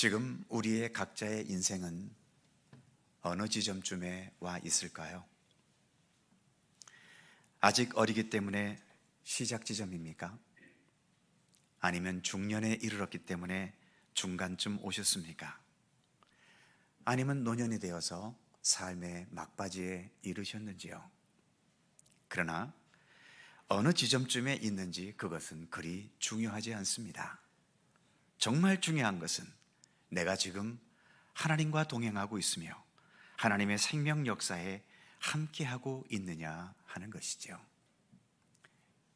지금 우리의 각자의 인생은 어느 지점쯤에 와 있을까요? 아직 어리기 때문에 시작 지점입니까? 아니면 중년에 이르렀기 때문에 중간쯤 오셨습니까? 아니면 노년이 되어서 삶의 막바지에 이르셨는지요? 그러나 어느 지점쯤에 있는지 그것은 그리 중요하지 않습니다. 정말 중요한 것은 내가 지금 하나님과 동행하고 있으며 하나님의 생명 역사에 함께하고 있느냐 하는 것이죠.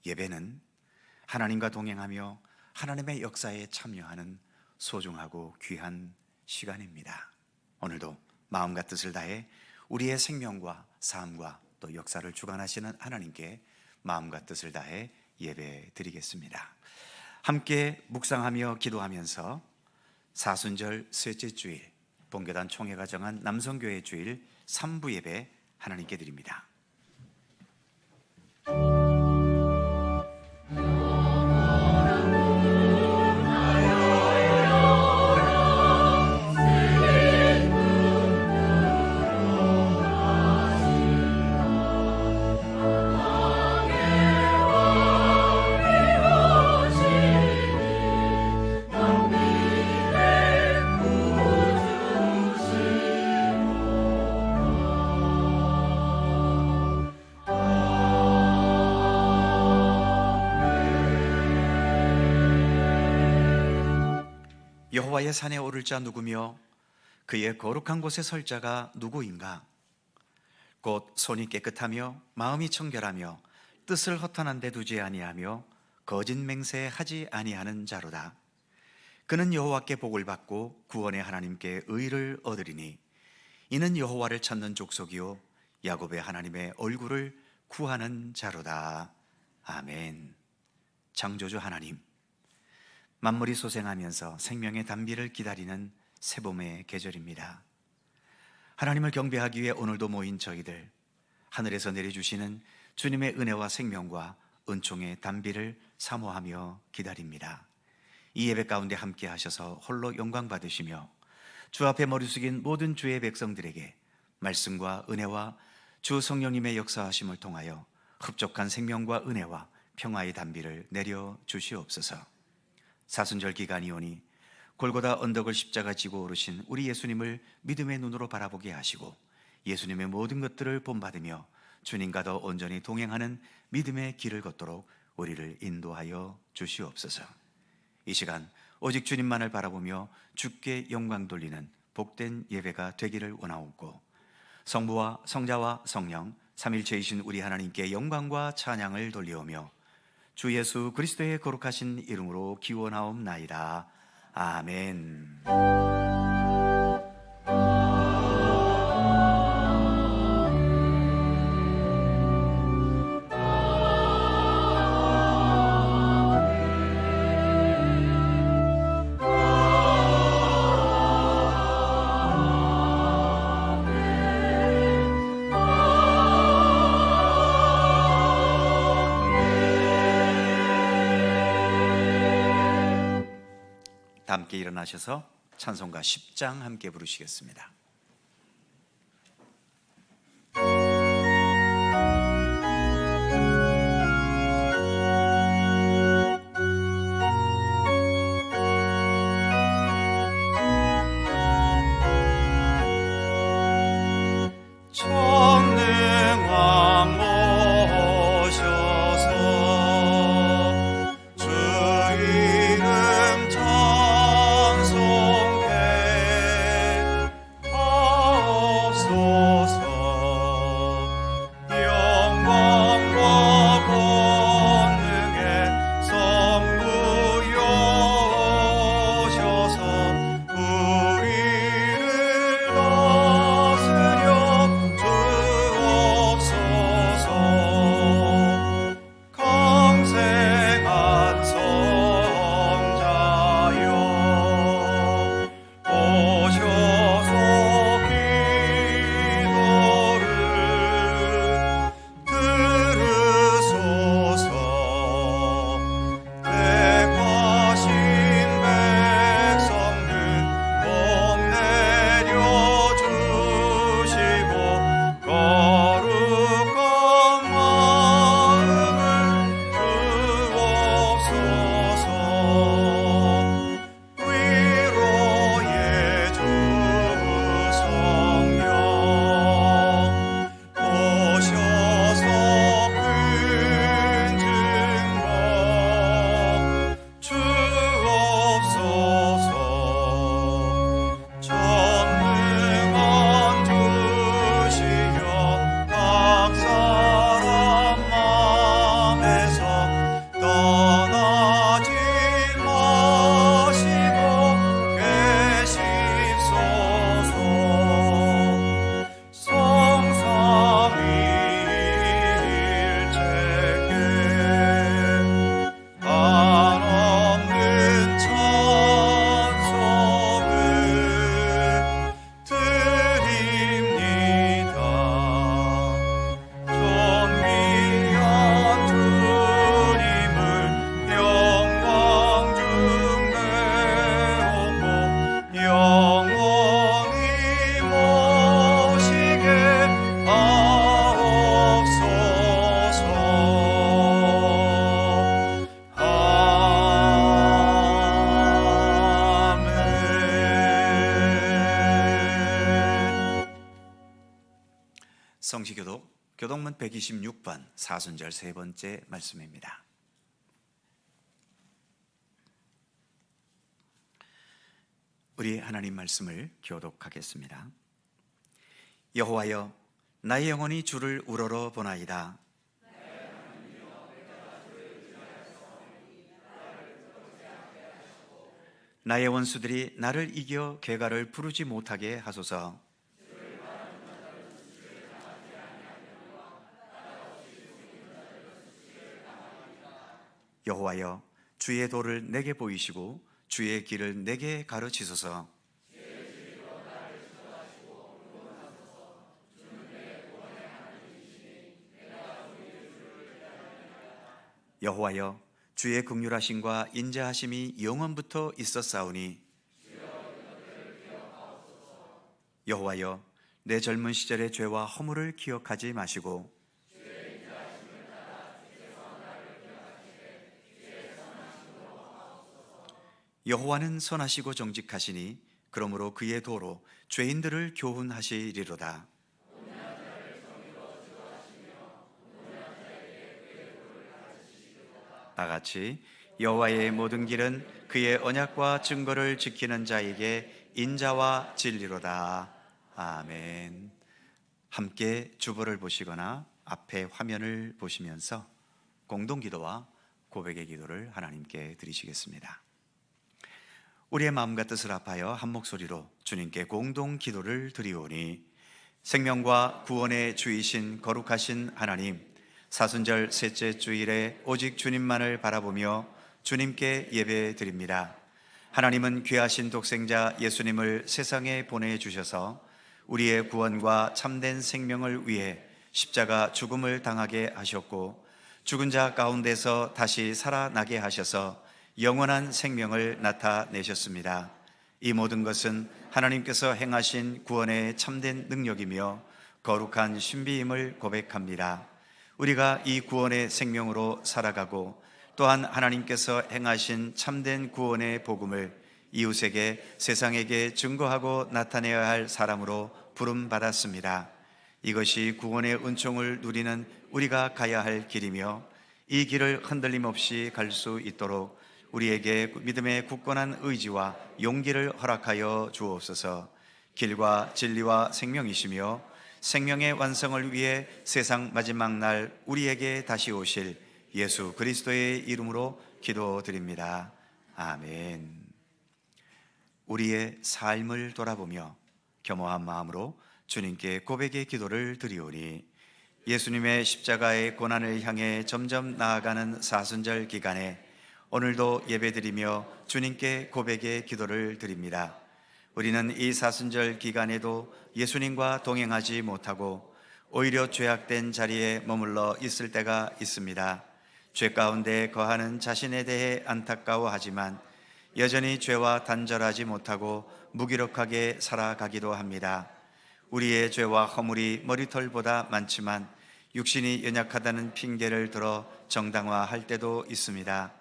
예배는 하나님과 동행하며 하나님의 역사에 참여하는 소중하고 귀한 시간입니다. 오늘도 마음과 뜻을 다해 우리의 생명과 삶과 또 역사를 주관하시는 하나님께 마음과 뜻을 다해 예배 드리겠습니다. 함께 묵상하며 기도하면서 사순절 셋째 주일 본교단 총회가 정한 남성교회 주일 3부 예배 하나님께 드립니다. 여호와의 산에 오를 자 누구며 그의 거룩한 곳에 설 자가 누구인가? 곧 손이 깨끗하며 마음이 청결하며 뜻을 허탄한 데 두지 아니하며 거짓 맹세하지 아니하는 자로다. 그는 여호와께 복을 받고 구원의 하나님께 의를 얻으리니 이는 여호와를 찾는 족속이요 야곱의 하나님의 얼굴을 구하는 자로다. 아멘. 창조주 하나님, 만물이 소생하면서 생명의 단비를 기다리는 새봄의 계절입니다. 하나님을 경배하기 위해 오늘도 모인 저희들, 하늘에서 내려주시는 주님의 은혜와 생명과 은총의 단비를 사모하며 기다립니다. 이 예배 가운데 함께 하셔서 홀로 영광 받으시며 주 앞에 머리 숙인 모든 주의 백성들에게 말씀과 은혜와 주 성령님의 역사하심을 통하여 흡족한 생명과 은혜와 평화의 단비를 내려 주시옵소서. 사순절 기간이 오니 골고다 언덕을 십자가 지고 오르신 우리 예수님을 믿음의 눈으로 바라보게 하시고 예수님의 모든 것들을 본받으며 주님과 더 온전히 동행하는 믿음의 길을 걷도록 우리를 인도하여 주시옵소서. 이 시간 오직 주님만을 바라보며 주께 영광 돌리는 복된 예배가 되기를 원하옵고 성부와 성자와 성령 삼일체이신 우리 하나님께 영광과 찬양을 돌리오며 주 예수 그리스도의 거룩하신 이름으로 기원하옵나이다. 아멘. 함께 일어나셔서 찬송가 10장 함께 부르시겠습니다. 성시교독 교독문 126번 사순절 세 번째 말씀입니다. 우리 하나님 말씀을 교독하겠습니다. 여호와여, 나의 영혼이 주를 우러러 보나이다. 나의 원수들이 나를 이겨 괴가를 부르지 못하게 하소서. 여호와여, 주의 도를 내게 보이시고 주의 길을 내게 가르치소서. 여호와여, 주의 긍휼하심과 인자하심이 영원부터 있었사오니 여호와여, 내 젊은 시절의 죄와 허물을 기억하지 마시고 여호와는 선하시고 정직하시니 그러므로 그의 도로 죄인들을 교훈하시리로다. 다같이 여호와의 모든 길은 그의 언약과 증거를 지키는 자에게 인자와 진리로다. 아멘. 함께 주보를 보시거나 앞에 화면을 보시면서 공동기도와 고백의 기도를 하나님께 드리시겠습니다. 우리의 마음과 뜻을 합하여 한 목소리로 주님께 공동 기도를 드리오니, 생명과 구원의 주이신 거룩하신 하나님, 사순절 셋째 주일에 오직 주님만을 바라보며 주님께 예배드립니다. 하나님은 귀하신 독생자 예수님을 세상에 보내주셔서 우리의 구원과 참된 생명을 위해 십자가 죽음을 당하게 하셨고, 죽은 자 가운데서 다시 살아나게 하셔서 영원한 생명을 나타내셨습니다. 이 모든 것은 하나님께서 행하신 구원의 참된 능력이며 거룩한 신비임을 고백합니다. 우리가 이 구원의 생명으로 살아가고 또한 하나님께서 행하신 참된 구원의 복음을 이웃에게, 세상에게 증거하고 나타내야 할 사람으로 부름받았습니다. 이것이 구원의 은총을 누리는 우리가 가야 할 길이며, 이 길을 흔들림 없이 갈 수 있도록 우리에게 믿음의 굳건한 의지와 용기를 허락하여 주옵소서. 길과 진리와 생명이시며 생명의 완성을 위해 세상 마지막 날 우리에게 다시 오실 예수 그리스도의 이름으로 기도드립니다. 아멘. 우리의 삶을 돌아보며 겸허한 마음으로 주님께 고백의 기도를 드리오니, 예수님의 십자가의 고난을 향해 점점 나아가는 사순절 기간에 오늘도 예배드리며 주님께 고백의 기도를 드립니다. 우리는 이 사순절 기간에도 예수님과 동행하지 못하고 오히려 죄악된 자리에 머물러 있을 때가 있습니다. 죄 가운데 거하는 자신에 대해 안타까워하지만 여전히 죄와 단절하지 못하고 무기력하게 살아가기도 합니다. 우리의 죄와 허물이 머리털보다 많지만 육신이 연약하다는 핑계를 들어 정당화할 때도 있습니다.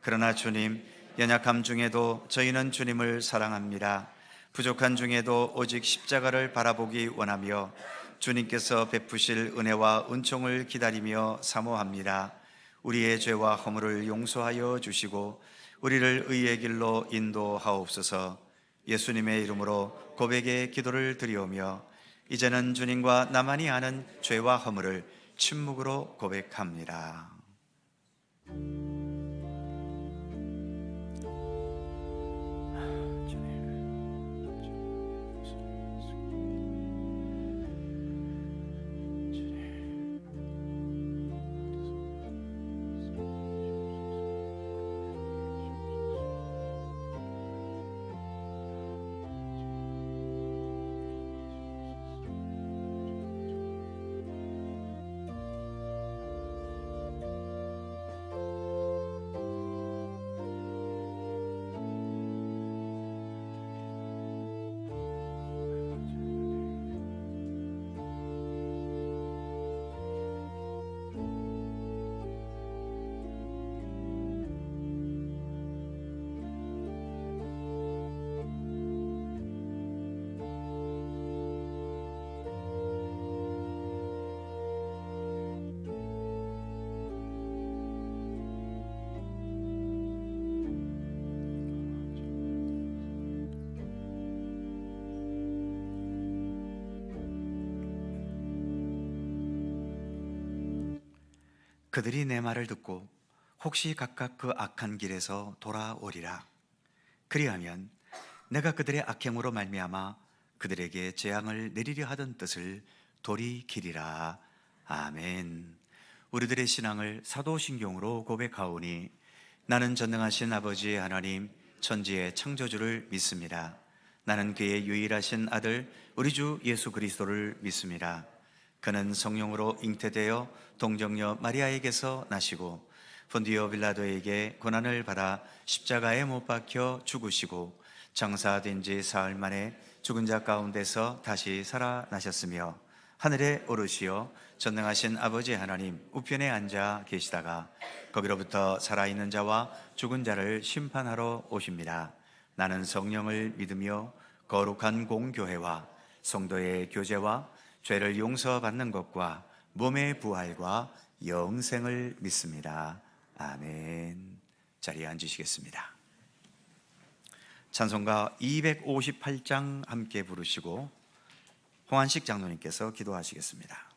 그러나 주님, 연약함 중에도 저희는 주님을 사랑합니다. 부족한 중에도 오직 십자가를 바라보기 원하며 주님께서 베푸실 은혜와 은총을 기다리며 사모합니다. 우리의 죄와 허물을 용서하여 주시고 우리를 의의 길로 인도하옵소서. 예수님의 이름으로 고백의 기도를 드리오며 이제는 주님과 나만이 아는 죄와 허물을 침묵으로 고백합니다. 그들이 내 말을 듣고 혹시 각각 그 악한 길에서 돌아오리라. 그리하면 내가 그들의 악행으로 말미암아 그들에게 재앙을 내리려 하던 뜻을 돌이키리라. 아멘. 우리들의 신앙을 사도신경으로 고백하오니 나는 전능하신 아버지 하나님 천지의 창조주를 믿습니다. 나는 그의 유일하신 아들 우리 주 예수 그리스도를 믿습니다. 그는 성령으로 잉태되어 동정녀 마리아에게서 나시고 본디오 빌라도에게 고난을 받아 십자가에 못 박혀 죽으시고 장사된 지 사흘 만에 죽은 자 가운데서 다시 살아나셨으며 하늘에 오르시어 전능하신 아버지 하나님 우편에 앉아 계시다가 거기로부터 살아있는 자와 죽은 자를 심판하러 오십니다. 나는 성령을 믿으며 거룩한 공교회와 성도의 교제와 죄를 용서받는 것과 몸의 부활과 영생을 믿습니다. 아멘. 자리에 앉으시겠습니다. 찬송가 258장 함께 부르시고 홍한식 장로님께서 기도하시겠습니다.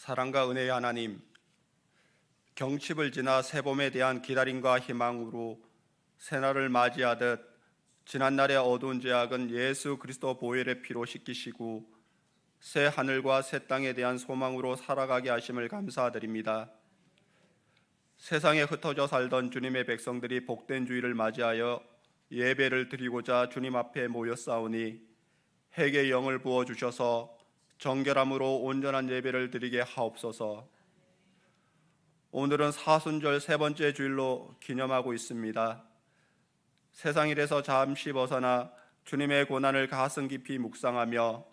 사랑과 은혜의 하나님, 경칩을 지나 새봄에 대한 기다림과 희망으로 새날을 맞이하듯 지난날의 어두운 죄악은 예수 그리스도 보혈의 피로 씻기시고 새 하늘과 새 땅에 대한 소망으로 살아가게 하심을 감사드립니다. 세상에 흩어져 살던 주님의 백성들이 복된 주일을 맞이하여 예배를 드리고자 주님 앞에 모였사오니 회개의 영을 부어주셔서 정결함으로 온전한 예배를 드리게 하옵소서. 오늘은 사순절 세 번째 주일로 기념하고 있습니다. 세상 일에서 잠시 벗어나 주님의 고난을 가슴 깊이 묵상하며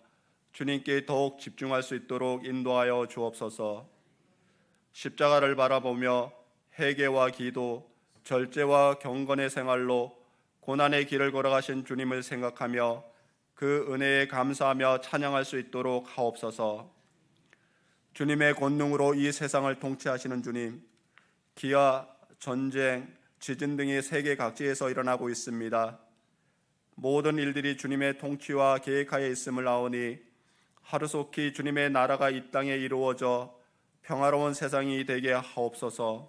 주님께 더욱 집중할 수 있도록 인도하여 주옵소서. 십자가를 바라보며 회개와 기도, 절제와 경건의 생활로 고난의 길을 걸어가신 주님을 생각하며 그 은혜에 감사하며 찬양할 수 있도록 하옵소서. 주님의 권능으로 이 세상을 통치하시는 주님, 기아, 전쟁, 지진 등이 세계 각지에서 일어나고 있습니다. 모든 일들이 주님의 통치와 계획하에 있음을 아오니 하루속히 주님의 나라가 이 땅에 이루어져 평화로운 세상이 되게 하옵소서.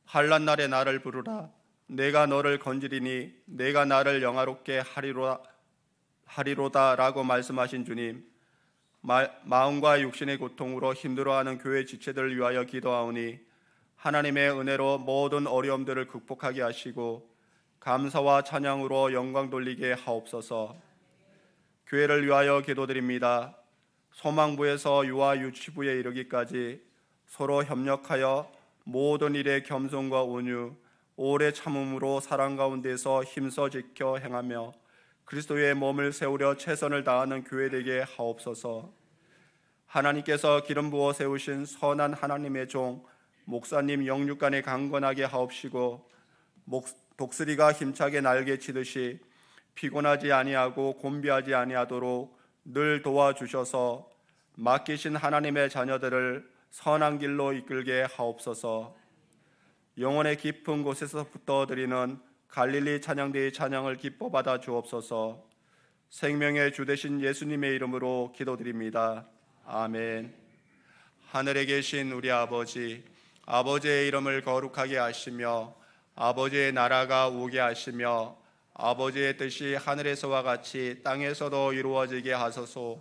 환난 날에 나를 부르라. 내가 너를 건지리니 내가 나를 영화롭게 하리로다 라고 말씀하신 주님, 마음과 육신의 고통으로 힘들어하는 교회 지체들을 위하여 기도하오니 하나님의 은혜로 모든 어려움들을 극복하게 하시고 감사와 찬양으로 영광 돌리게 하옵소서. 교회를 위하여 기도드립니다. 소망부에서 유아 유치부에 이르기까지 서로 협력하여 모든 일에 겸손과 온유, 오래 참음으로 사랑 가운데서 힘써 지켜 행하며 그리스도의 몸을 세우려 최선을 다하는 교회 되게 하옵소서. 하나님께서 기름 부어 세우신 선한 하나님의 종 목사님 영육간에 강건하게 하옵시고 독수리가 힘차게 날개치듯이 피곤하지 아니하고 곤비하지 아니하도록 늘 도와주셔서 맡기신 하나님의 자녀들을 선한 길로 이끌게 하옵소서. 영혼의 깊은 곳에서부터 드리는 갈릴리 찬양대의 찬양을 기뻐 받아 주옵소서. 생명의 주 되신 예수님의 이름으로 기도드립니다. 아멘. 하늘에 계신 우리 아버지, 아버지의 이름을 거룩하게 하시며 아버지의 나라가 오게 하시며 아버지의 뜻이 하늘에서와 같이 땅에서도 이루어지게 하소서.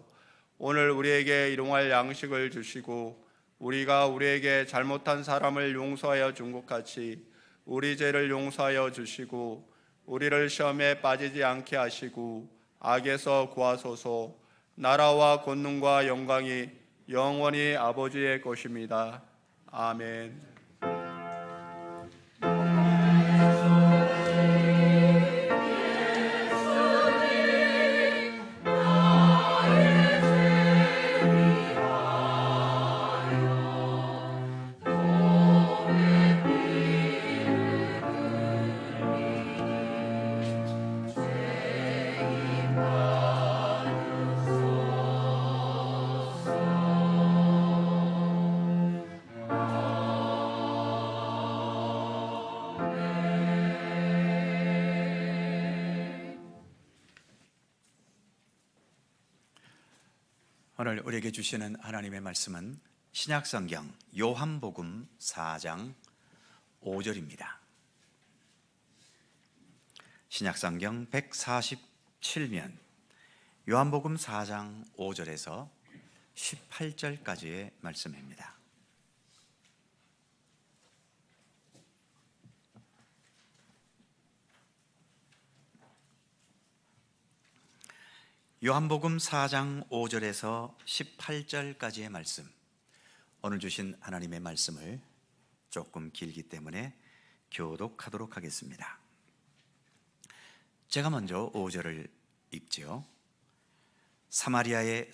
오늘 우리에게 일용할 양식을 주시고 우리가 우리에게 잘못한 사람을 용서하여 준 것 같이 우리 죄를 용서하여 주시고 우리를 시험에 빠지지 않게 하시고 악에서 구하소서. 나라와 권능과 영광이 영원히 아버지의 것입니다. 아멘. 오늘 우리에게 주시는 하나님의 말씀은 신약성경 요한복음 4장 5절입니다. 신약성경 147면 요한복음 4장 5절에서 18절까지의 말씀입니다. 요한복음 4장 5절에서 18절까지의 말씀, 오늘 주신 하나님의 말씀을 조금 길기 때문에 교독하도록 하겠습니다. 제가 먼저 5절을 읽지요. 사마리아에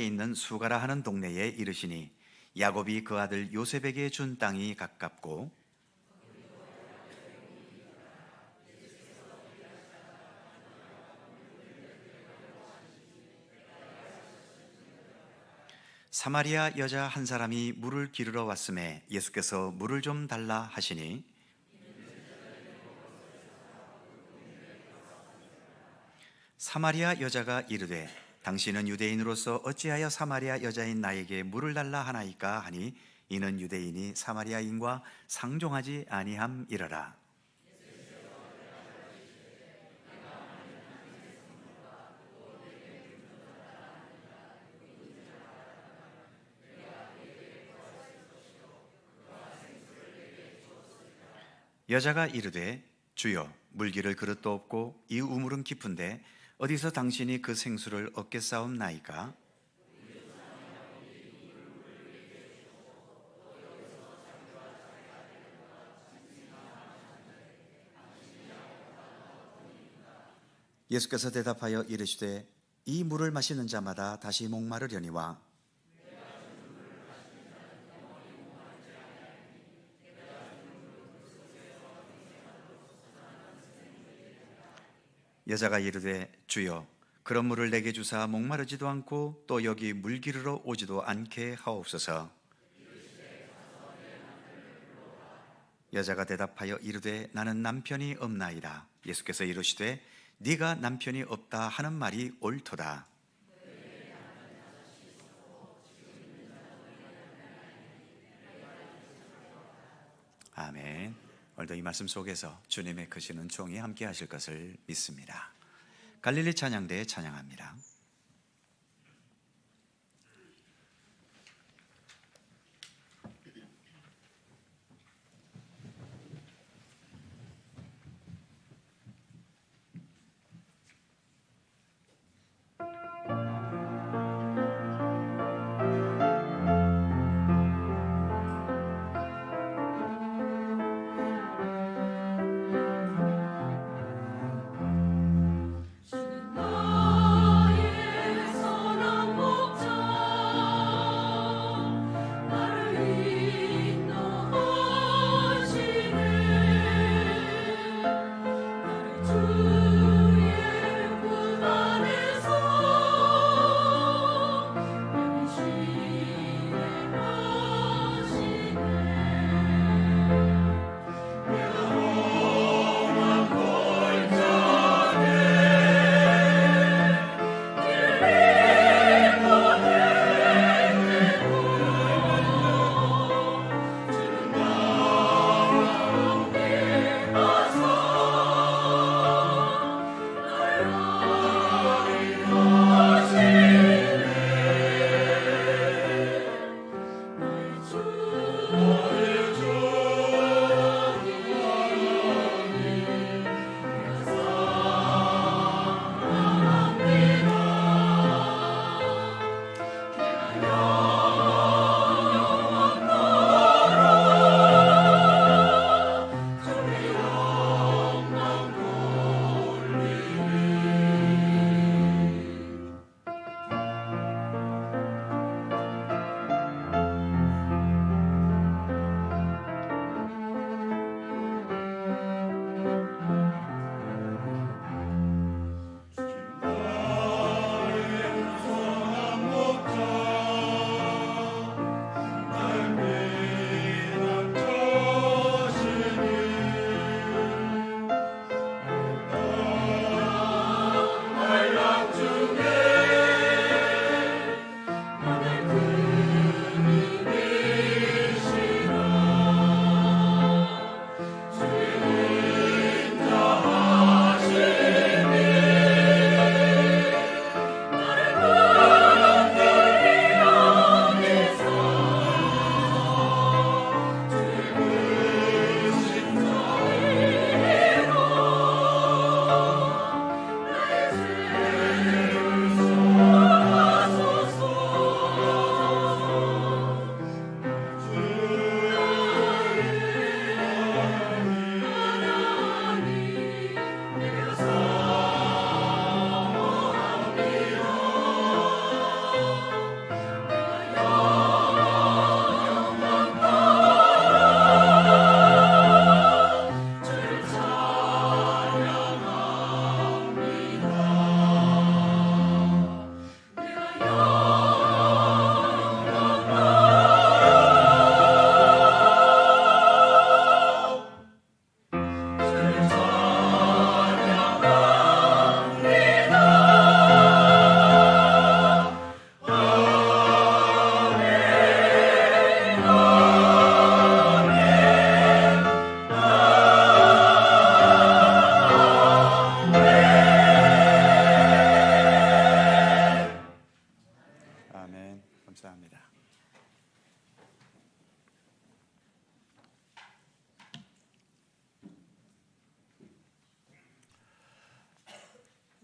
있는 수가라 하는 동네에 이르시니 야곱이 그 아들 요셉에게 준 땅이 가깝고 사마리아 여자 한 사람이 물을 기르러 왔음에 예수께서 물을 좀 달라 하시니 사마리아 여자가 이르되 당신은 유대인으로서 어찌하여 사마리아 여자인 나에게 물을 달라 하나이까 하니 이는 유대인이 사마리아인과 상종하지 아니함이러라. 여자가 이르되 주여 물기를 그릇도 없고 이 우물은 깊은데 어디서 당신이 그 생수를 얻겠사옵나이까? 예수께서 대답하여 이르시되 이 물을 마시는 자마다 다시 목마르려니와 여자가 이르되 주여 그런 물을 내게 주사 목마르지도 않고 또 여기 물기르러 오지도 않게 하옵소서. 여자가 대답하여 이르되 나는 남편이 없나이다. 예수께서 이르시되 네가 남편이 없다 하는 말이 옳도다. 아멘. 오늘도 이 말씀 속에서 주님의 크신 은총이 함께 하실 것을 믿습니다. 갈릴리 찬양대에 찬양합니다. 나의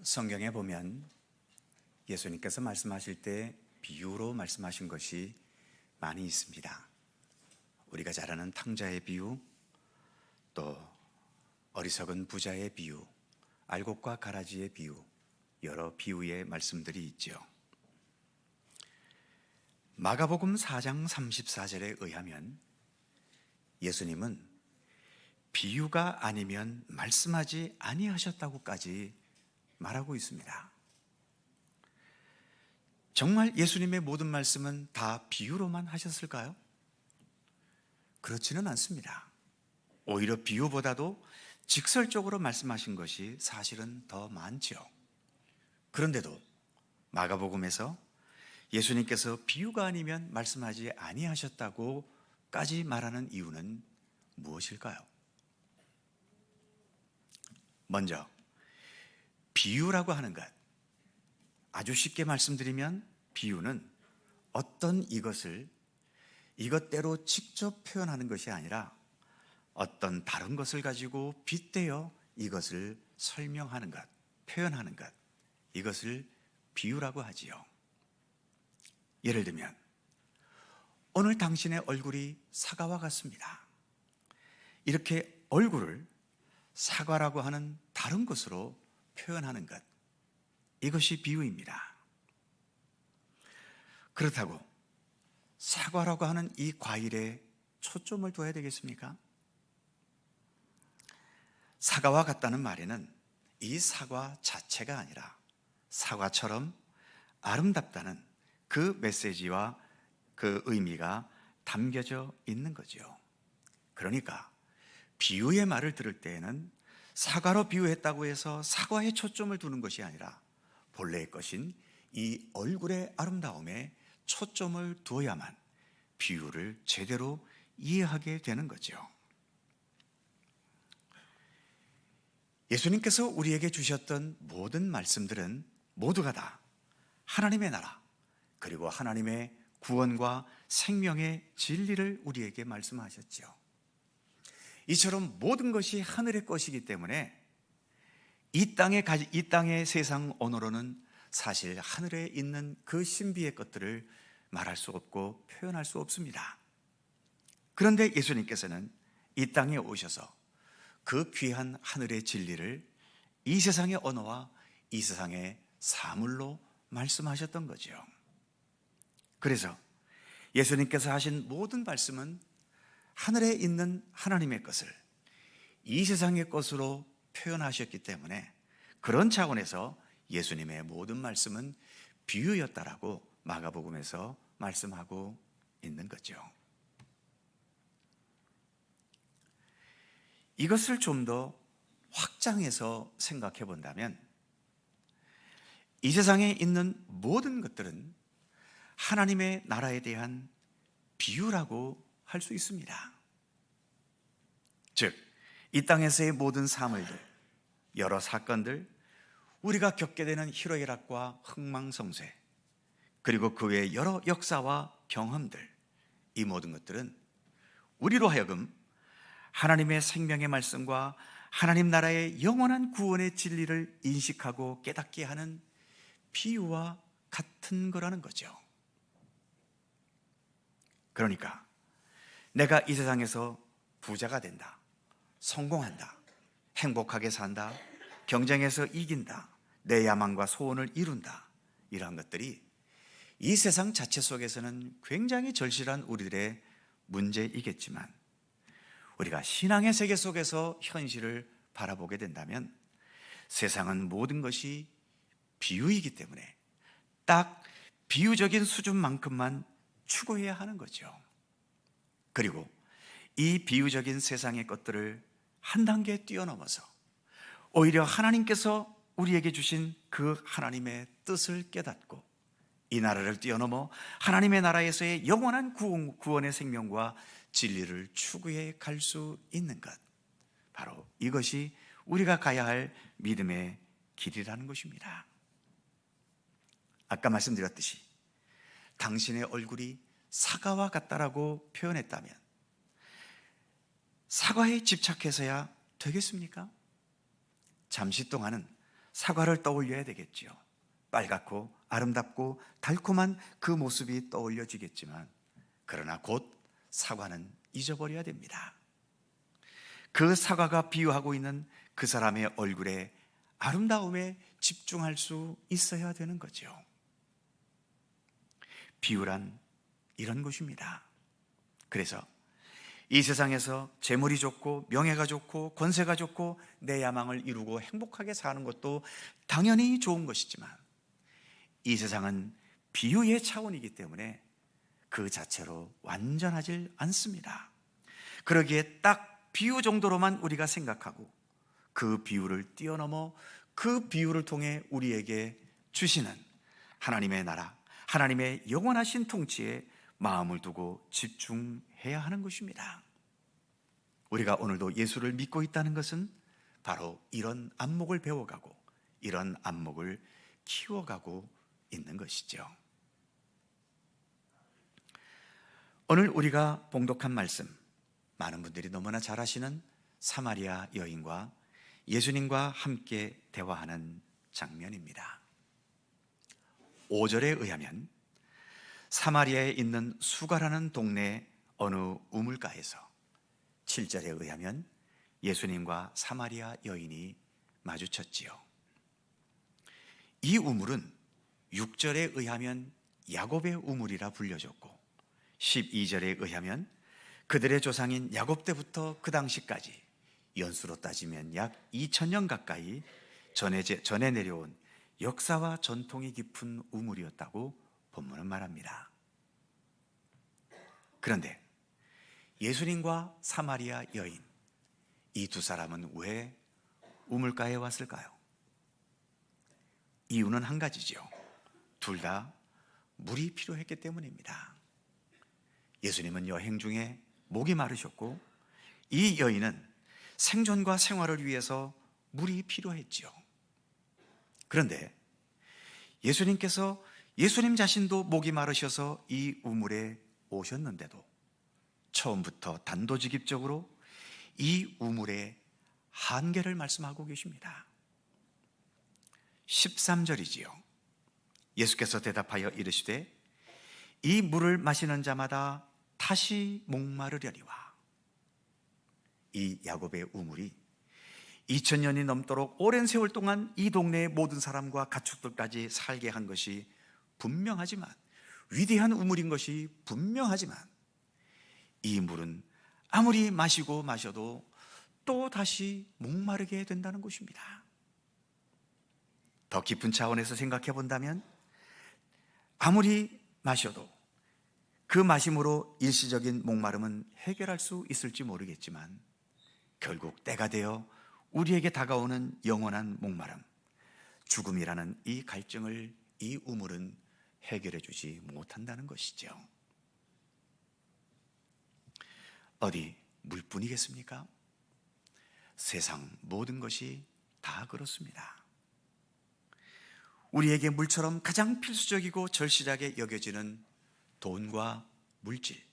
성경에 보면 예수님께서 말씀하실 때 비유로 말씀하신 것이 많이 있습니다. 우리가 잘 아는 탕자의 비유, 또 어리석은 부자의 비유, 알곡과 가라지의 비유, 여러 비유의 말씀들이 있죠. 마가복음 4장 34절에 의하면 예수님은 비유가 아니면 말씀하지 아니하셨다고까지 말하고 있습니다. 정말 예수님의 모든 말씀은 다 비유로만 하셨을까요? 그렇지는 않습니다. 오히려 비유보다도 직설적으로 말씀하신 것이 사실은 더 많죠. 그런데도 마가복음에서 예수님께서 비유가 아니면 말씀하지 아니하셨다고까지 말하는 이유는 무엇일까요? 먼저 비유라고 하는 것, 아주 쉽게 말씀드리면 비유는 어떤 이것을 이것대로 직접 표현하는 것이 아니라 어떤 다른 것을 가지고 빗대어 이것을 설명하는 것, 표현하는 것, 이것을 비유라고 하지요. 예를 들면 오늘 당신의 얼굴이 사과와 같습니다. 이렇게 얼굴을 사과라고 하는 다른 것으로 표현하는 것, 이것이 비유입니다. 그렇다고 사과라고 하는 이 과일에 초점을 둬야 되겠습니까? 사과와 같다는 말에는 이 사과 자체가 아니라 사과처럼 아름답다는 그 메시지와 그 의미가 담겨져 있는 거죠. 그러니까 비유의 말을 들을 때에는 사과로 비유했다고 해서 사과에 초점을 두는 것이 아니라 본래의 것인 이 얼굴의 아름다움에 초점을 두어야만 비유를 제대로 이해하게 되는 거죠. 예수님께서 우리에게 주셨던 모든 말씀들은 모두가 다 하나님의 나라, 그리고 하나님의 구원과 생명의 진리를 우리에게 말씀하셨죠. 이처럼 모든 것이 하늘의 것이기 때문에 이 땅의 세상 언어로는 사실 하늘에 있는 그 신비의 것들을 말할 수 없고 표현할 수 없습니다. 그런데 예수님께서는 이 땅에 오셔서 그 귀한 하늘의 진리를 이 세상의 언어와 이 세상의 사물로 말씀하셨던 거죠. 그래서 예수님께서 하신 모든 말씀은 하늘에 있는 하나님의 것을 이 세상의 것으로 표현하셨기 때문에 그런 차원에서 예수님의 모든 말씀은 비유였다라고 마가복음에서 말씀하고 있는 거죠. 이것을 좀 더 확장해서 생각해 본다면 이 세상에 있는 모든 것들은 하나님의 나라에 대한 비유라고 할 수 있습니다. 즉, 이 땅에서의 모든 사물들, 여러 사건들, 우리가 겪게 되는 희로애락과 흥망성쇠, 그리고 그 외의 여러 역사와 경험들, 이 모든 것들은 우리로 하여금 하나님의 생명의 말씀과 하나님 나라의 영원한 구원의 진리를 인식하고 깨닫게 하는 비유와 같은 거라는 거죠. 그러니까 내가 이 세상에서 부자가 된다, 성공한다, 행복하게 산다, 경쟁에서 이긴다, 내 야망과 소원을 이룬다, 이러한 것들이 이 세상 자체 속에서는 굉장히 절실한 우리들의 문제이겠지만 우리가 신앙의 세계 속에서 현실을 바라보게 된다면 세상은 모든 것이 비유이기 때문에 딱 비유적인 수준만큼만 추구해야 하는 거죠. 그리고 이 비유적인 세상의 것들을 한 단계 뛰어넘어서 오히려 하나님께서 우리에게 주신 그 하나님의 뜻을 깨닫고 이 나라를 뛰어넘어 하나님의 나라에서의 영원한 구원의 생명과 진리를 추구해 갈 수 있는 것, 바로 이것이 우리가 가야 할 믿음의 길이라는 것입니다. 아까 말씀드렸듯이 당신의 얼굴이 사과와 같다라고 표현했다면 사과에 집착해서야 되겠습니까? 잠시 동안은 사과를 떠올려야 되겠지요. 빨갛고 아름답고 달콤한 그 모습이 떠올려지겠지만, 그러나 곧 사과는 잊어버려야 됩니다. 그 사과가 비유하고 있는 그 사람의 얼굴의 아름다움에 집중할 수 있어야 되는 거죠. 비유란 이런 것입니다. 그래서 이 세상에서 재물이 좋고 명예가 좋고 권세가 좋고 내 야망을 이루고 행복하게 사는 것도 당연히 좋은 것이지만, 이 세상은 비유의 차원이기 때문에 그 자체로 완전하지 않습니다. 그러기에 딱 비유 정도로만 우리가 생각하고 그 비유를 뛰어넘어 그 비유를 통해 우리에게 주시는 하나님의 나라, 하나님의 영원하신 통치에 마음을 두고 집중해야 하는 것입니다. 우리가 오늘도 예수를 믿고 있다는 것은 바로 이런 안목을 배워가고 이런 안목을 키워가고 있는 것이죠. 오늘 우리가 봉독한 말씀, 많은 분들이 너무나 잘 아시는 사마리아 여인과 예수님과 함께 대화하는 장면입니다. 5절에 의하면 사마리아에 있는 수가라는 동네 어느 우물가에서, 7절에 의하면 예수님과 사마리아 여인이 마주쳤지요. 이 우물은 6절에 의하면 야곱의 우물이라 불려졌고, 12절에 의하면 그들의 조상인 야곱 때부터 그 당시까지 연수로 따지면 약 2000년 가까이 전해 내려온 역사와 전통이 깊은 우물이었다고 본문은 말합니다. 그런데 예수님과 사마리아 여인, 이 두 사람은 왜 우물가에 왔을까요? 이유는 한 가지죠. 둘 다 물이 필요했기 때문입니다. 예수님은 여행 중에 목이 마르셨고, 이 여인은 생존과 생활을 위해서 물이 필요했지요. 그런데 예수님께서 예수님 자신도 목이 마르셔서 이 우물에 오셨는데도 처음부터 단도직입적으로 이 우물의 한계를 말씀하고 계십니다. 13절이지요. 예수께서 대답하여 이르시되 이 물을 마시는 자마다 다시 목마르려니와. 이 야곱의 우물이 2000년이 넘도록 오랜 세월 동안 이 동네의 모든 사람과 가축들까지 살게 한 것이 분명하지만, 위대한 우물인 것이 분명하지만, 이 물은 아무리 마시고 마셔도 또 다시 목마르게 된다는 것입니다. 더 깊은 차원에서 생각해 본다면, 아무리 마셔도 그 마심으로 일시적인 목마름은 해결할 수 있을지 모르겠지만, 결국 때가 되어 우리에게 다가오는 영원한 목마름, 죽음이라는 이 갈증을 이 우물은 해결해 주지 못한다는 것이죠. 어디 물뿐이겠습니까? 세상 모든 것이 다 그렇습니다. 우리에게 물처럼 가장 필수적이고 절실하게 여겨지는 돈과 물질,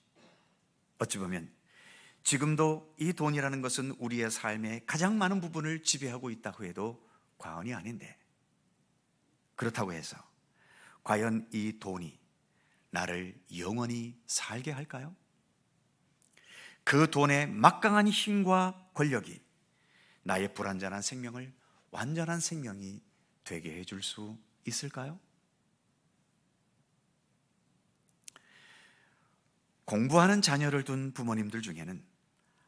어찌 보면 지금도 이 돈이라는 것은 우리의 삶의 가장 많은 부분을 지배하고 있다고 해도 과언이 아닌데, 그렇다고 해서 과연 이 돈이 나를 영원히 살게 할까요? 그 돈의 막강한 힘과 권력이 나의 불완전한 생명을 완전한 생명이 되게 해줄 수 있을까요? 공부하는 자녀를 둔 부모님들 중에는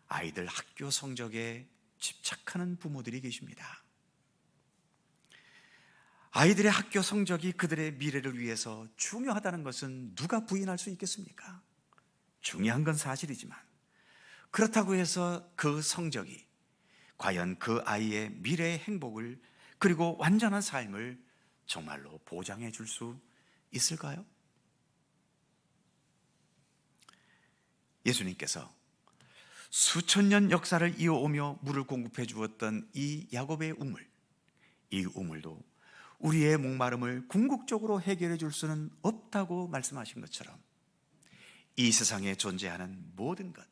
아이들 학교 성적에 집착하는 부모들이 계십니다. 아이들의 학교 성적이 그들의 미래를 위해서 중요하다는 것은 누가 부인할 수 있겠습니까? 중요한 건 사실이지만, 그렇다고 해서 그 성적이 과연 그 아이의 미래의 행복을, 그리고 완전한 삶을 정말로 보장해 줄 수 있을까요? 예수님께서 수천 년 역사를 이어오며 물을 공급해 주었던 이 야곱의 우물, 이 우물도 우리의 목마름을 궁극적으로 해결해 줄 수는 없다고 말씀하신 것처럼, 이 세상에 존재하는 모든 것,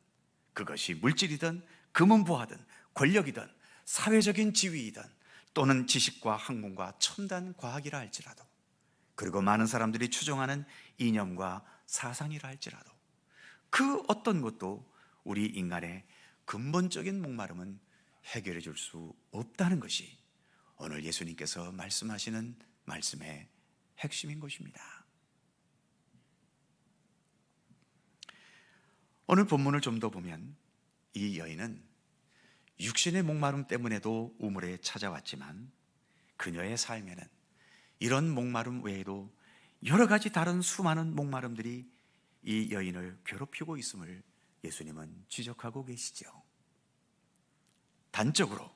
그것이 물질이든 금은보화든 권력이든 사회적인 지위이든 또는 지식과 학문과 첨단 과학이라 할지라도, 그리고 많은 사람들이 추종하는 이념과 사상이라 할지라도, 그 어떤 것도 우리 인간의 근본적인 목마름은 해결해 줄 수 없다는 것이 오늘 예수님께서 말씀하시는 말씀의 핵심인 것입니다. 오늘 본문을 좀 더 보면 이 여인은 육신의 목마름 때문에도 우물에 찾아왔지만 그녀의 삶에는 이런 목마름 외에도 여러 가지 다른 수많은 목마름들이 이 여인을 괴롭히고 있음을 예수님은 지적하고 계시죠. 단적으로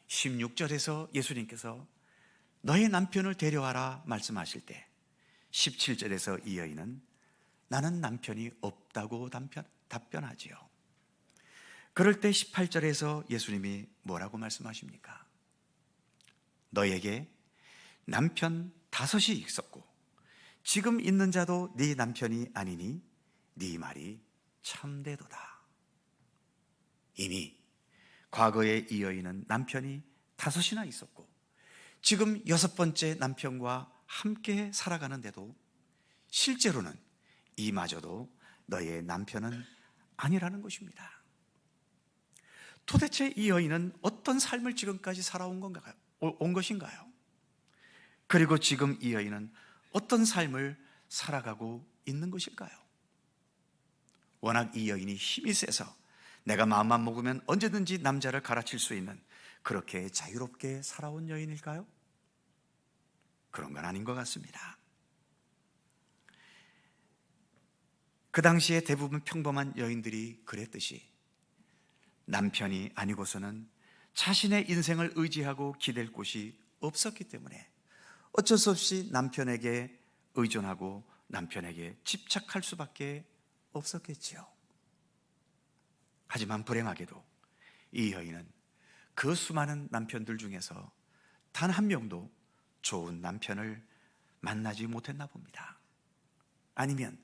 16절에서 예수님께서 너의 남편을 데려와라 말씀하실 때 17절에서 이 여인은 나는 남편이 없다고 답변하지요. 그럴 때 18절에서 예수님이 뭐라고 말씀하십니까? 너에게 남편 5이 있었고 지금 있는 자도 네 남편이 아니니 네 말이 참되도다. 이미 과거에 이 여인은 남편이 5이나 있었고 지금 6번째 남편과 함께 살아가는데도 실제로는 이마저도 너의 남편은 아니라는 것입니다. 도대체 이 여인은 어떤 삶을 지금까지 살아온 것인가요? 그리고 지금 이 여인은 어떤 삶을 살아가고 있는 것일까요? 워낙 이 여인이 힘이 세서 내가 마음만 먹으면 언제든지 남자를 갈아칠 수 있는 그렇게 자유롭게 살아온 여인일까요? 그런 건 아닌 것 같습니다. 그 당시에 대부분 평범한 여인들이 그랬듯이 남편이 아니고서는 자신의 인생을 의지하고 기댈 곳이 없었기 때문에 어쩔 수 없이 남편에게 의존하고 남편에게 집착할 수밖에 없었겠지요. 하지만 불행하게도 이 여인은 그 수많은 남편들 중에서 단 한 명도 좋은 남편을 만나지 못했나 봅니다. 아니면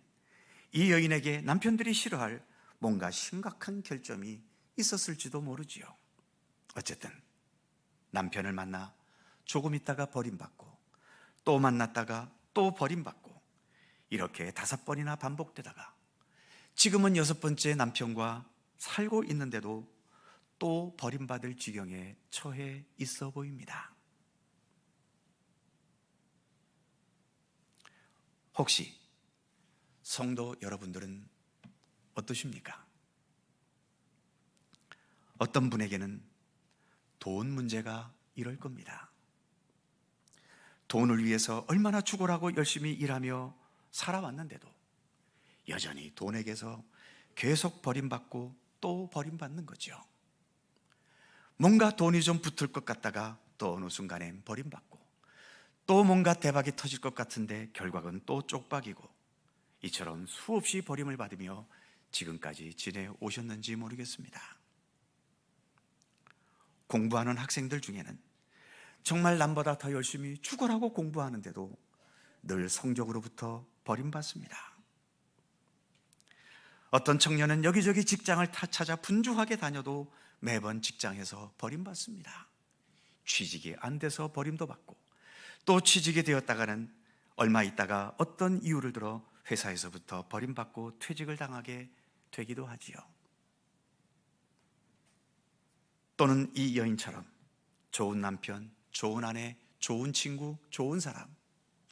이 여인에게 남편들이 싫어할 뭔가 심각한 결점이 있었을지도 모르지요. 어쨌든 남편을 만나 조금 있다가 버림받고 또 만났다가 또 버림받고 이렇게 5번이나 반복되다가 지금은 6번째 남편과 살고 있는데도 또 버림받을 지경에 처해 있어 보입니다. 혹시 성도 여러분들은 어떠십니까? 어떤 분에게는 돈 문제가 이럴 겁니다. 돈을 위해서 얼마나 죽어라고 열심히 일하며 살아왔는데도 여전히 돈에게서 계속 버림받고 또 버림받는 거죠. 뭔가 돈이 좀 붙을 것 같다가 또 어느 순간엔 버림받고 또 뭔가 대박이 터질 것 같은데 결과는 또 쪽박이고 이처럼 수없이 버림을 받으며 지금까지 지내오셨는지 모르겠습니다. 공부하는 학생들 중에는 정말 남보다 더 열심히 죽어라고 공부하는데도 늘 성적으로부터 버림받습니다. 어떤 청년은 여기저기 직장을 찾아 분주하게 다녀도 매번 직장에서 버림받습니다. 취직이 안 돼서 버림도 받고 또 취직이 되었다가는 얼마 있다가 어떤 이유를 들어 회사에서부터 버림받고 퇴직을 당하게 되기도 하지요. 또는 이 여인처럼 좋은 남편, 좋은 아내, 좋은 친구, 좋은 사람,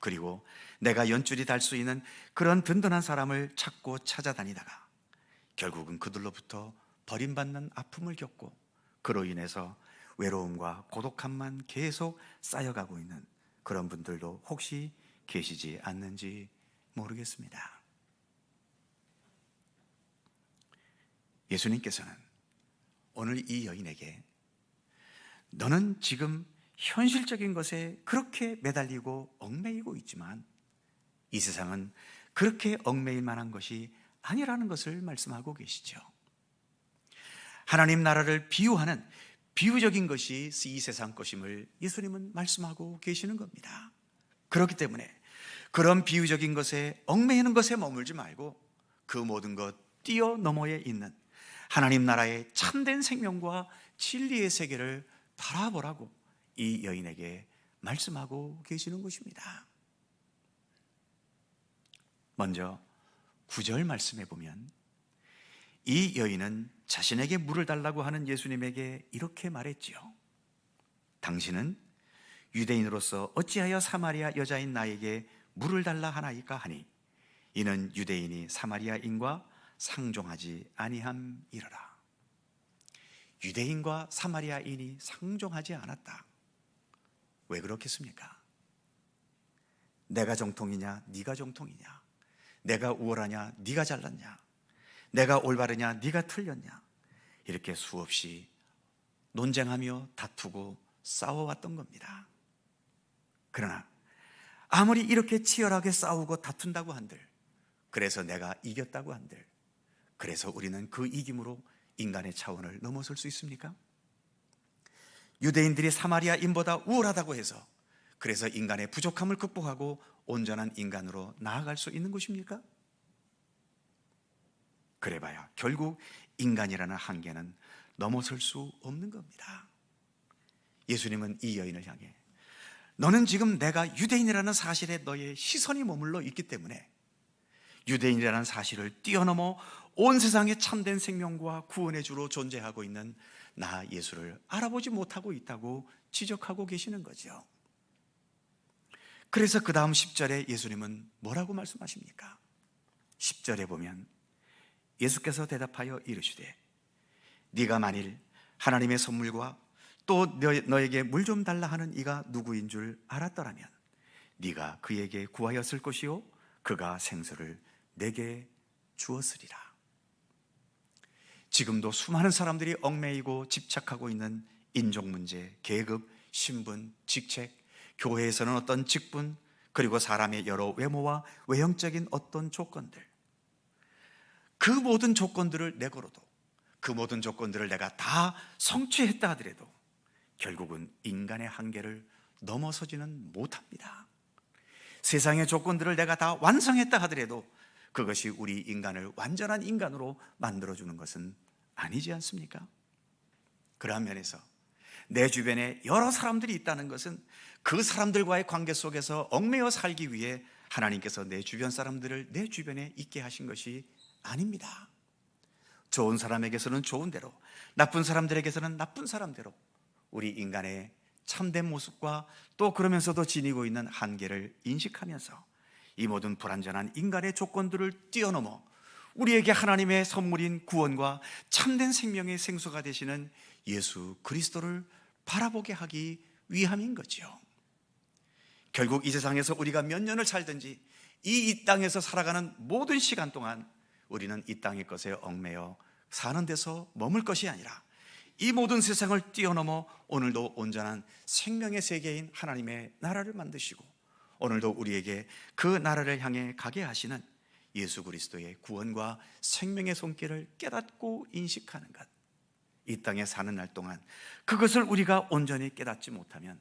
그리고 내가 연줄이 달 수 있는 그런 든든한 사람을 찾고 찾아다니다가 결국은 그들로부터 버림받는 아픔을 겪고 그로 인해서 외로움과 고독함만 계속 쌓여가고 있는 그런 분들도 혹시 계시지 않는지 모르겠습니다. 예수님께서는 오늘 이 여인에게 너는 지금 현실적인 것에 그렇게 매달리고 얽매이고 있지만 이 세상은 그렇게 얽매일 만한 것이 아니라는 것을 말씀하고 계시죠. 하나님 나라를 비유하는 비유적인 것이 이 세상 것임을 예수님은 말씀하고 계시는 겁니다. 그렇기 때문에 그런 비유적인 것에 얽매이는 것에 머물지 말고 그 모든 것 뛰어넘어에 있는 하나님 나라의 참된 생명과 진리의 세계를 바라보라고 이 여인에게 말씀하고 계시는 것입니다. 먼저 9절 말씀해 보면 이 여인은 자신에게 물을 달라고 하는 예수님에게 이렇게 말했지요. 당신은 유대인으로서 어찌하여 사마리아 여자인 나에게 물을 달라 하나이까 하니 이는 유대인이 사마리아인과 상종하지 아니함이러라. 유대인과 사마리아인이 상종하지 않았다. 왜 그렇겠습니까? 내가 정통이냐 네가 정통이냐, 내가 우월하냐 네가 잘났냐, 내가 올바르냐 네가 틀렸냐, 이렇게 수없이 논쟁하며 다투고 싸워왔던 겁니다. 그러나 아무리 이렇게 치열하게 싸우고 다툰다고 한들, 그래서 내가 이겼다고 한들, 그래서 우리는 그 이김으로 인간의 차원을 넘어설 수 있습니까? 유대인들이 사마리아인보다 우월하다고 해서 그래서 인간의 부족함을 극복하고 온전한 인간으로 나아갈 수 있는 것입니까? 그래봐야 결국 인간이라는 한계는 넘어설 수 없는 겁니다. 예수님은 이 여인을 향해 너는 지금 내가 유대인이라는 사실에 너의 시선이 머물러 있기 때문에 유대인이라는 사실을 뛰어넘어 온 세상에 참된 생명과 구원의 주로 존재하고 있는 나 예수를 알아보지 못하고 있다고 지적하고 계시는 거죠. 그래서 그 다음 10절에 예수님은 뭐라고 말씀하십니까? 10절에 보면 예수께서 대답하여 이르시되 네가 만일 하나님의 선물과 또 너에게 물 좀 달라 하는 이가 누구인 줄 알았더라면 네가 그에게 구하였을 것이요 그가 생수를 내게 주었으리라. 지금도 수많은 사람들이 얽매이고 집착하고 있는 인종 문제, 계급, 신분, 직책, 교회에서는 어떤 직분, 그리고 사람의 여러 외모와 외형적인 어떤 조건들, 그 모든 조건들을 내걸어도, 그 모든 조건들을 내가 다 성취했다 하더라도 결국은 인간의 한계를 넘어서지는 못합니다. 세상의 조건들을 내가 다 완성했다 하더라도 그것이 우리 인간을 완전한 인간으로 만들어주는 것은 아니지 않습니까? 그러한 면에서 내 주변에 여러 사람들이 있다는 것은 그 사람들과의 관계 속에서 얽매여 살기 위해 하나님께서 내 주변 사람들을 내 주변에 있게 하신 것이 아닙니다. 좋은 사람에게서는 좋은 대로, 나쁜 사람들에게서는 나쁜 사람대로 우리 인간의 참된 모습과 또 그러면서도 지니고 있는 한계를 인식하면서 이 모든 불완전한 인간의 조건들을 뛰어넘어 우리에게 하나님의 선물인 구원과 참된 생명의 생수가 되시는 예수 그리스도를 바라보게 하기 위함인 거죠. 결국 이 세상에서 우리가 몇 년을 살든지 이 땅에서 살아가는 모든 시간 동안 우리는 이 땅의 것에 얽매여 사는 데서 머물 것이 아니라 이 모든 세상을 뛰어넘어 오늘도 온전한 생명의 세계인 하나님의 나라를 만드시고 오늘도 우리에게 그 나라를 향해 가게 하시는 예수 그리스도의 구원과 생명의 손길을 깨닫고 인식하는 것, 이 땅에 사는 날 동안 그것을 우리가 온전히 깨닫지 못하면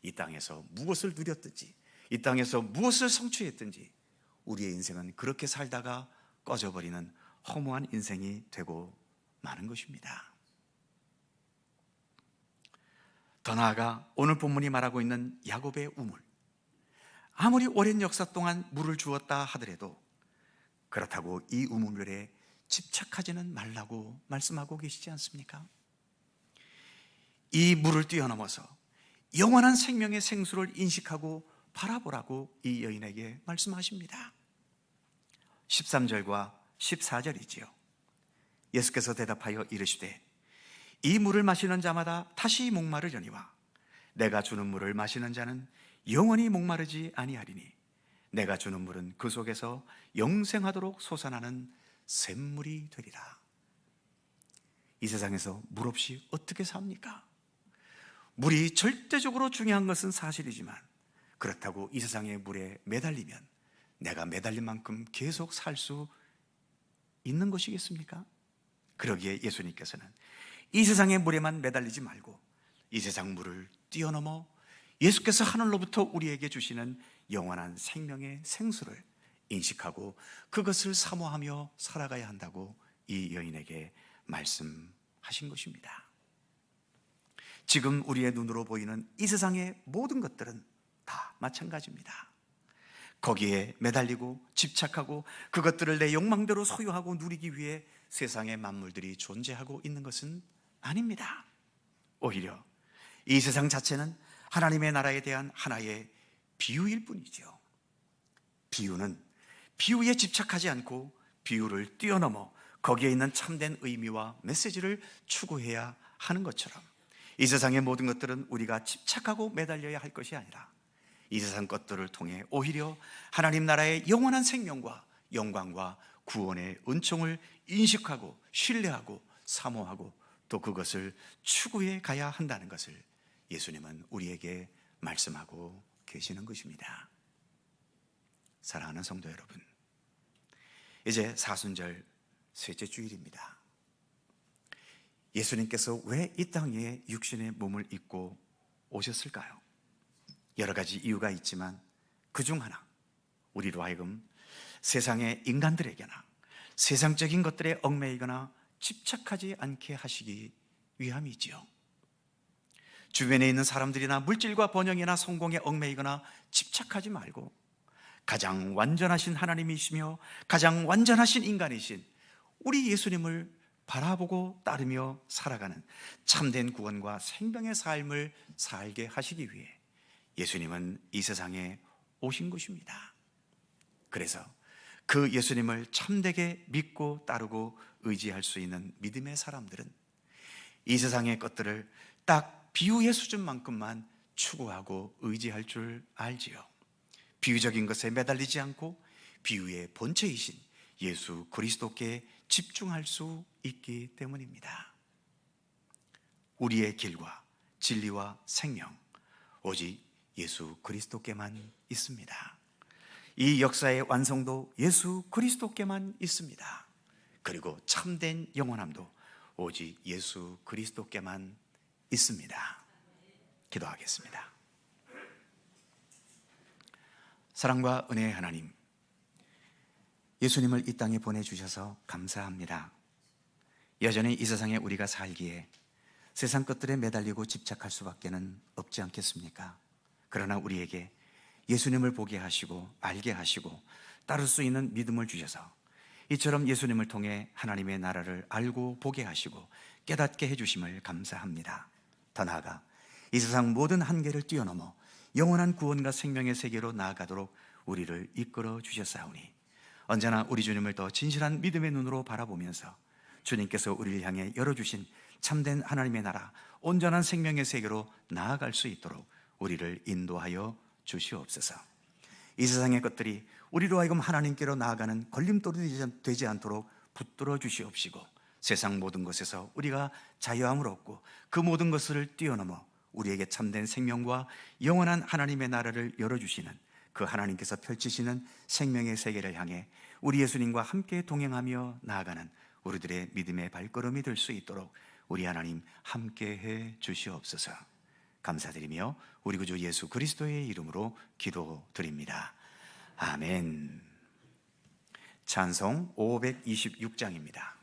이 땅에서 무엇을 누렸든지 이 땅에서 무엇을 성취했든지 우리의 인생은 그렇게 살다가 꺼져버리는 허무한 인생이 되고 마는 것입니다. 더 나아가 오늘 본문이 말하고 있는 야곱의 우물, 아무리 오랜 역사 동안 물을 주었다 하더라도 그렇다고 이 우물에 집착하지는 말라고 말씀하고 계시지 않습니까? 이 물을 뛰어넘어서 영원한 생명의 생수를 인식하고 바라보라고 이 여인에게 말씀하십니다. 13절과 14절이지요. 예수께서 대답하여 이르시되 이 물을 마시는 자마다 다시 목마르려니와 내가 주는 물을 마시는 자는 영원히 목마르지 아니하리니 내가 주는 물은 그 속에서 영생하도록 솟아나는 샘물이 되리라. 이 세상에서 물 없이 어떻게 삽니까? 물이 절대적으로 중요한 것은 사실이지만 그렇다고 이 세상의 물에 매달리면 내가 매달린 만큼 계속 살 수 있는 것이겠습니까? 그러기에 예수님께서는 이 세상의 물에만 매달리지 말고 이 세상 물을 뛰어넘어 예수께서 하늘로부터 우리에게 주시는 영원한 생명의 생수를 인식하고 그것을 사모하며 살아가야 한다고 이 여인에게 말씀하신 것입니다. 지금 우리의 눈으로 보이는 이 세상의 모든 것들은 다 마찬가지입니다. 거기에 매달리고 집착하고 그것들을 내 욕망대로 소유하고 누리기 위해 세상의 만물들이 존재하고 있는 것은 아닙니다. 오히려 이 세상 자체는 하나님의 나라에 대한 하나의 비유일 뿐이죠. 비유는 비유에 집착하지 않고 비유를 뛰어넘어 거기에 있는 참된 의미와 메시지를 추구해야 하는 것처럼 이 세상의 모든 것들은 우리가 집착하고 매달려야 할 것이 아니라 이 세상 것들을 통해 오히려 하나님 나라의 영원한 생명과 영광과 구원의 은총을 인식하고 신뢰하고 사모하고 또 그것을 추구해 가야 한다는 것을 예수님은 우리에게 말씀하고 계시는 것입니다. 사랑하는 성도 여러분, 이제 사순절 셋째 주일입니다. 예수님께서 왜 이 땅에 육신의 몸을 입고 오셨을까요? 여러 가지 이유가 있지만 그중 하나, 우리로 하여금 세상의 인간들에게나 세상적인 것들에 얽매이거나 집착하지 않게 하시기 위함이지요. 주변에 있는 사람들이나 물질과 번영이나 성공에 얽매이거나 집착하지 말고 가장 완전하신 하나님이시며 가장 완전하신 인간이신 우리 예수님을 바라보고 따르며 살아가는 참된 구원과 생명의 삶을 살게 하시기 위해 예수님은 이 세상에 오신 것입니다. 그래서 그 예수님을 참되게 믿고 따르고 의지할 수 있는 믿음의 사람들은 이 세상의 것들을 딱 비유의 수준만큼만 추구하고 의지할 줄 알지요. 비유적인 것에 매달리지 않고 비유의 본체이신 예수 그리스도께 집중할 수 있기 때문입니다. 우리의 길과 진리와 생명 오직 예수 그리스도께만 있습니다. 이 역사의 완성도 예수 그리스도께만 있습니다. 그리고 참된 영원함도 오직 예수 그리스도께만 있습니다. 기도하겠습니다. 사랑과 은혜의 하나님, 예수님을 이 땅에 보내주셔서 감사합니다. 여전히 이 세상에 우리가 살기에 세상 것들에 매달리고 집착할 수밖에는 없지 않겠습니까? 그러나 우리에게 예수님을 보게 하시고 알게 하시고 따를 수 있는 믿음을 주셔서 이처럼 예수님을 통해 하나님의 나라를 알고 보게 하시고 깨닫게 해주심을 감사합니다. 더 나아가 이 세상 모든 한계를 뛰어넘어 영원한 구원과 생명의 세계로 나아가도록 우리를 이끌어 주셨사오니 언제나 우리 주님을 더 진실한 믿음의 눈으로 바라보면서 주님께서 우리를 향해 열어주신 참된 하나님의 나라, 온전한 생명의 세계로 나아갈 수 있도록 우리를 인도하여 주시옵소서. 이 세상의 것들이 우리로 하여금 하나님께로 나아가는 걸림돌이 되지 않도록 붙들어 주시옵시고 세상 모든 것에서 우리가 자유함을 얻고 그 모든 것을 뛰어넘어 우리에게 참된 생명과 영원한 하나님의 나라를 열어주시는 그 하나님께서 펼치시는 생명의 세계를 향해 우리 예수님과 함께 동행하며 나아가는 우리들의 믿음의 발걸음이 될 수 있도록 우리 하나님 함께해 주시옵소서. 감사드리며 우리 구주 예수 그리스도의 이름으로 기도드립니다. 아멘. 찬송 526장입니다.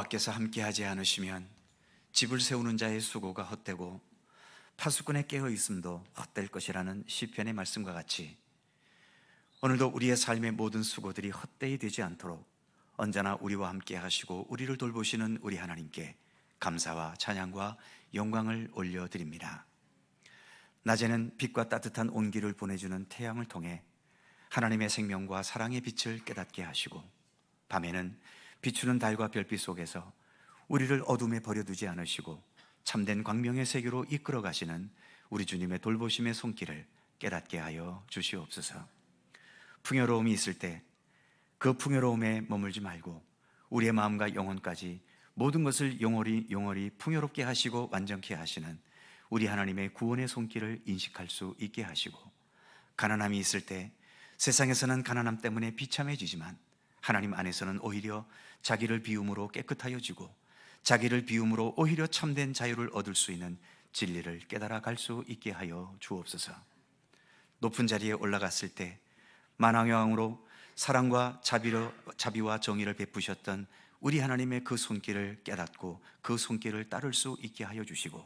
여호와께서 함께하지 않으시면 집을 세우는 자의 수고가 헛되고 파수꾼의 깨어 있음도 헛될 것이라는 시편의 말씀과 같이 오늘도 우리의 삶의 모든 수고들이 헛되이 되지 않도록 언제나 우리와 함께 하시고 우리를 돌보시는 우리 하나님께 감사와 찬양과 영광을 올려드립니다. 낮에는 빛과 따뜻한 온기를 보내주는 태양을 통해 하나님의 생명과 사랑의 빛을 깨닫게 하시고 밤에는 비추는 달과 별빛 속에서 우리를 어둠에 버려두지 않으시고 참된 광명의 세계로 이끌어 가시는 우리 주님의 돌보심의 손길을 깨닫게 하여 주시옵소서. 풍요로움이 있을 때 그 풍요로움에 머물지 말고 우리의 마음과 영혼까지 모든 것을 영원히 풍요롭게 하시고 완전케 하시는 우리 하나님의 구원의 손길을 인식할 수 있게 하시고, 가난함이 있을 때 세상에서는 가난함 때문에 비참해지지만 하나님 안에서는 오히려 자기를 비움으로 깨끗하여지고 자기를 비움으로 오히려 참된 자유를 얻을 수 있는 진리를 깨달아 갈 수 있게 하여 주옵소서. 높은 자리에 올라갔을 때 만왕의 왕으로 사랑과 자비와 정의를 베푸셨던 우리 하나님의 그 손길을 깨닫고 그 손길을 따를 수 있게 하여 주시고,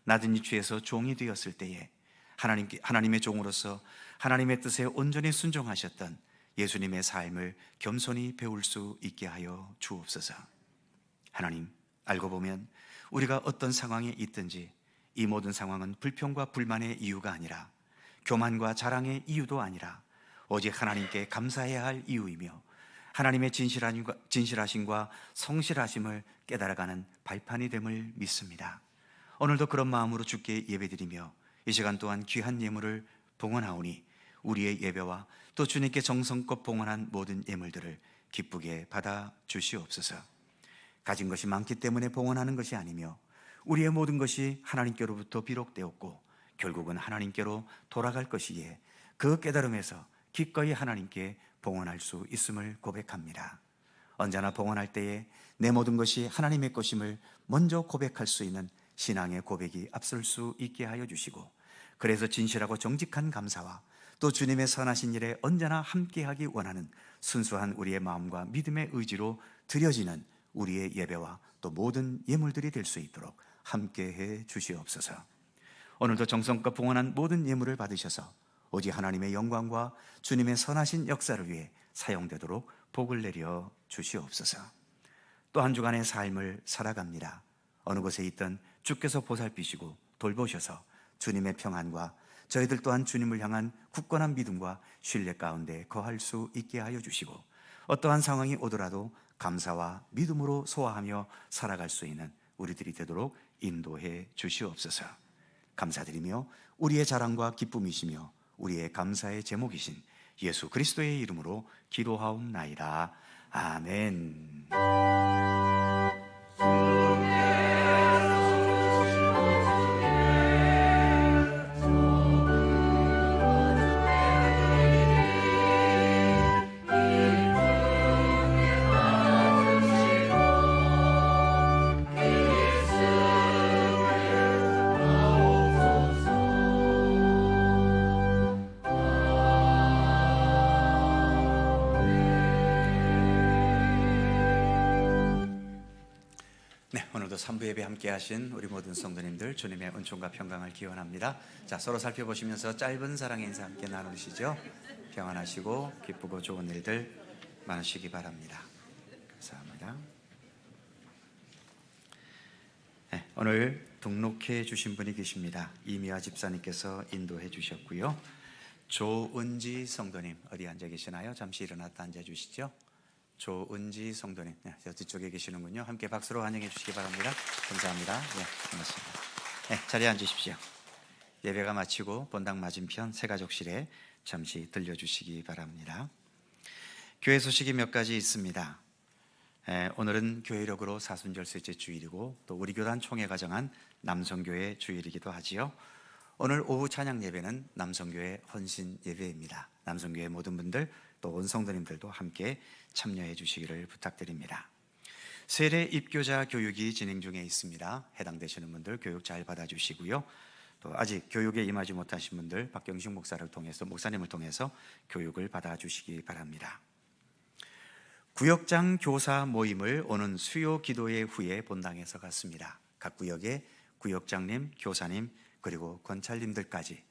낮은 위치에서 종이 되었을 때에 하나님의 종으로서 하나님의 뜻에 온전히 순종하셨던 예수님의 삶을 겸손히 배울 수 있게 하여 주옵소서. 하나님, 알고 보면 우리가 어떤 상황에 있든지 이 모든 상황은 불평과 불만의 이유가 아니라 교만과 자랑의 이유도 아니라 오직 하나님께 감사해야 할 이유이며 하나님의 진실하심과 성실하심을 깨달아가는 발판이 됨을 믿습니다. 오늘도 그런 마음으로 주께 예배드리며 이 시간 또한 귀한 예물을 봉헌하오니 우리의 예배와 또 주님께 정성껏 봉헌한 모든 예물들을 기쁘게 받아 주시옵소서. 가진 것이 많기 때문에 봉헌하는 것이 아니며 우리의 모든 것이 하나님께로부터 비록되었고 결국은 하나님께로 돌아갈 것이기에 그 깨달음에서 기꺼이 하나님께 봉헌할 수 있음을 고백합니다. 언제나 봉헌할 때에 내 모든 것이 하나님의 것임을 먼저 고백할 수 있는 신앙의 고백이 앞설 수 있게 하여 주시고, 그래서 진실하고 정직한 감사와 또 주님의 선하신 일에 언제나 함께하기 원하는 순수한 우리의 마음과 믿음의 의지로 드려지는 우리의 예배와 또 모든 예물들이 될 수 있도록 함께해 주시옵소서. 오늘도 정성껏 봉헌한 모든 예물을 받으셔서 오직 하나님의 영광과 주님의 선하신 역사를 위해 사용되도록 복을 내려 주시옵소서. 또 한 주간의 삶을 살아갑니다. 어느 곳에 있든 주께서 보살피시고 돌보셔서 주님의 평안과 저희들 또한 주님을 향한 굳건한 믿음과 신뢰 가운데 거할 수 있게 하여 주시고, 어떠한 상황이 오더라도 감사와 믿음으로 소화하며 살아갈 수 있는 우리들이 되도록 인도해 주시옵소서. 감사드리며 우리의 자랑과 기쁨이시며 우리의 감사의 제목이신 예수 그리스도의 이름으로 기도하옵나이다. 아멘. 오늘도 3부 예배 함께 하신 우리 모든 성도님들 주님의 은총과 평강을 기원합니다. 자, 서로 살펴보시면서 짧은 사랑의 인사 함께 나누시죠. 평안하시고 기쁘고 좋은 일들 많으시기 바랍니다. 감사합니다. 네, 오늘 등록해 주신 분이 계십니다. 이미아 집사님께서 인도해 주셨고요. 조은지 성도님 어디 앉아 계시나요? 잠시 일어났다 앉아 주시죠. 조은지 성도님, 네, 저 뒤쪽에 계시는군요. 함께 박수로 환영해 주시기 바랍니다. 감사합니다. 네, 고맙습니다. 네, 자리에 앉으십시오. 예배가 마치고 본당 맞은편 새가족실에 잠시 들려주시기 바랍니다. 교회 소식이 몇 가지 있습니다. 오늘은 교회력으로 사순절 셋째 주일이고 또 우리 교단 총회 가정한 남성교회 주일이기도 하지요. 오늘 오후 찬양 예배는 남성교회 헌신 예배입니다. 남성교회 모든 분들 또 온 성도님들도 함께 참여해 주시기를 부탁드립니다. 세례 입교자 교육이 진행 중에 있습니다. 해당되시는 분들 교육 잘 받아주시고요. 또 아직 교육에 임하지 못하신 분들 박경식 목사님을 통해서 교육을 받아주시기 바랍니다. 구역장 교사 모임을 오는 수요 기도회 후에 본당에서 갖습니다. 각 구역의 구역장님, 교사님, 그리고 권찰님들까지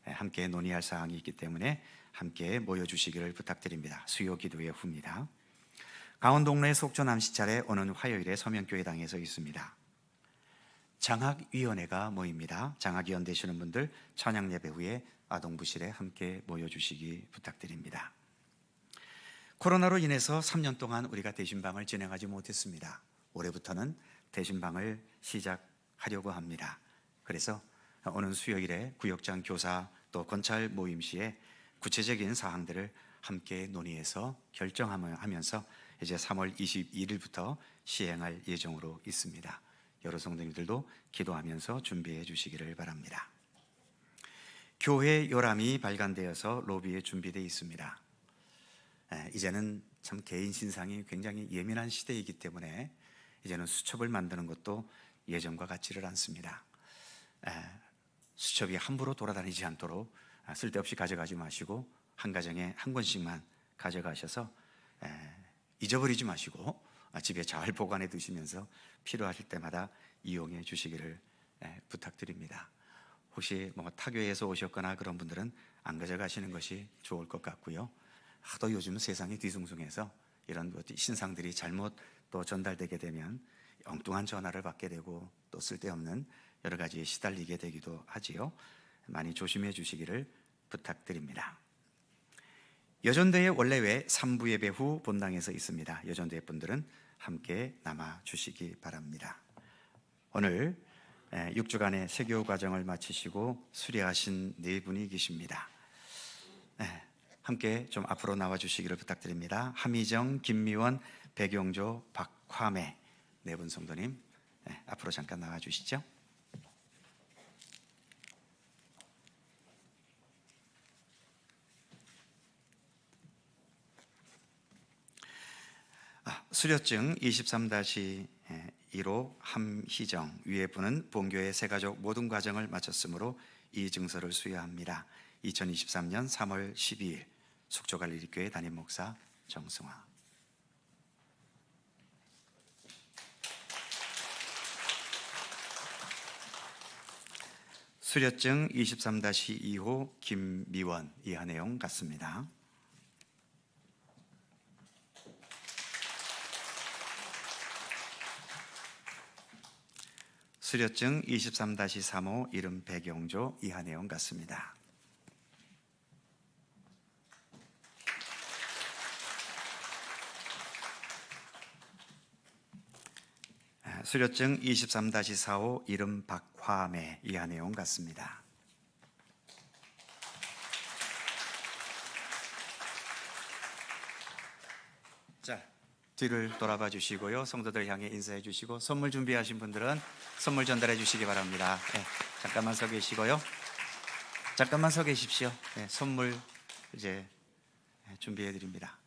함께 논의할 사항이 있기 때문에 함께 모여주시기를 부탁드립니다. 수요 기도회 후입니다. 강원동로의 속초 남시찰에 오는 화요일에 서면교회당에서 있습니다. 장학위원회가 모입니다. 장학위원 되시는 분들 찬양 예배 후에 아동부실에 함께 모여주시기 부탁드립니다. 코로나로 인해서 3년 동안 우리가 대신방을 진행하지 못했습니다. 올해부터는 대신방을 시작하려고 합니다. 그래서 오는 수요일에 구역장 교사 또 권찰 모임 시에 구체적인 사항들을 함께 논의해서 결정하면서 이제 3월 21일부터 시행할 예정으로 있습니다. 여러 성도님들도 기도하면서 준비해 주시기를 바랍니다. 교회 요람이 발간되어서 로비에 준비되어 있습니다. 이제는 참 개인 신상이 굉장히 예민한 시대이기 때문에 이제는 수첩을 만드는 것도 예전과 같지를 않습니다. 수첩이 함부로 돌아다니지 않도록 쓸데없이 가져가지 마시고 한 가정에 한 권씩만 가져가셔서 잊어버리지 마시고 집에 잘 보관해 두시면서 필요하실 때마다 이용해 주시기를 부탁드립니다. 혹시 타교에서 오셨거나 그런 분들은 안 가져가시는 것이 좋을 것 같고요. 하도 요즘 세상이 뒤숭숭해서 이런 신상들이 잘못 또 전달되게 되면 엉뚱한 전화를 받게 되고 또 쓸데없는 여러 가지에 시달리게 되기도 하지요. 많이 조심해 주시기를 부탁드립니다. 여전대의 원래회 3부 예배 후 본당에서 있습니다. 여전대 분들은 함께 남아 주시기 바랍니다. 오늘 6주간의 세교 과정을 마치시고 수리하신 네 분이 계십니다. 함께 좀 앞으로 나와 주시기를 부탁드립니다. 함희정, 김미원, 백용조, 박화매 네 분 성도님 앞으로 잠깐 나와 주시죠. 수료증 23-1호 함희정 위에 분은 본교회 새가족 모든 과정을 마쳤으므로 이 증서를 수여합니다. 2023년 3월 12일 속초갈릴리교회 담임 목사 정승화. 수료증 23-2호 김미원 이하 내용 같습니다. 수료증 23-3호 이름 백용조 이하 내용 같습니다. 수료증 23-4호 이름 박화매 이하 내용 같습니다. 자, 뒤를 돌아봐 주시고요. 성도들 향해 인사해 주시고 선물 준비하신 분들은 선물 전달해 주시기 바랍니다. 잠깐만 서 계시고요. 잠깐만 서 계십시오. 선물 이제 준비해 드립니다.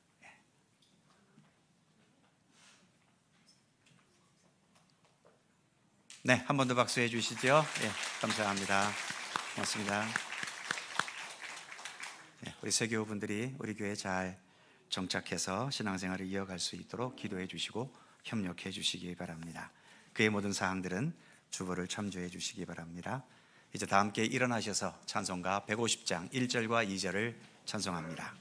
네, 한 번 더 박수해 주시죠. 감사합니다. 고맙습니다. 우리 세교분들이 우리 교회에 잘 정착해서 신앙생활을 이어갈 수 있도록 기도해 주시고 협력해 주시기 바랍니다. 그의 모든 사항들은 주보를 참조해 주시기 바랍니다. 이제 다 함께 일어나셔서 찬송가 150장 1절과 2절을 찬송합니다.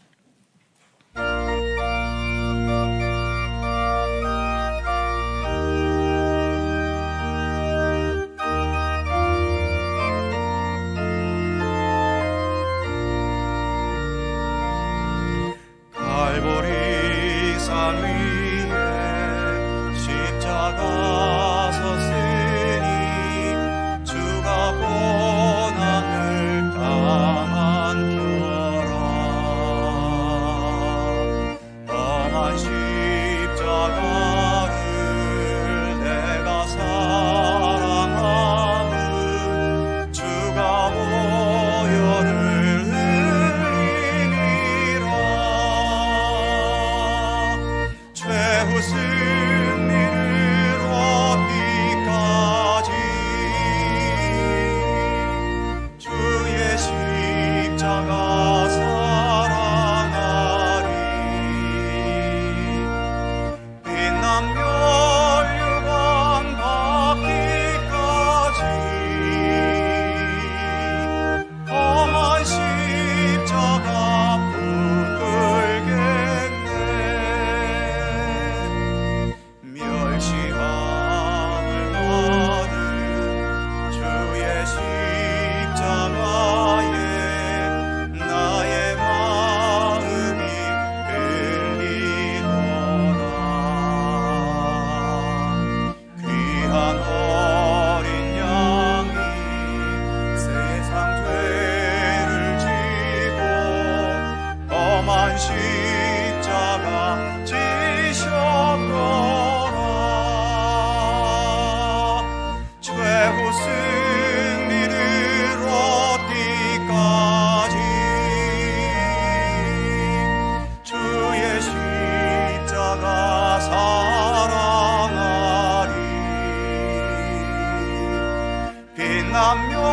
고난을 당한 결아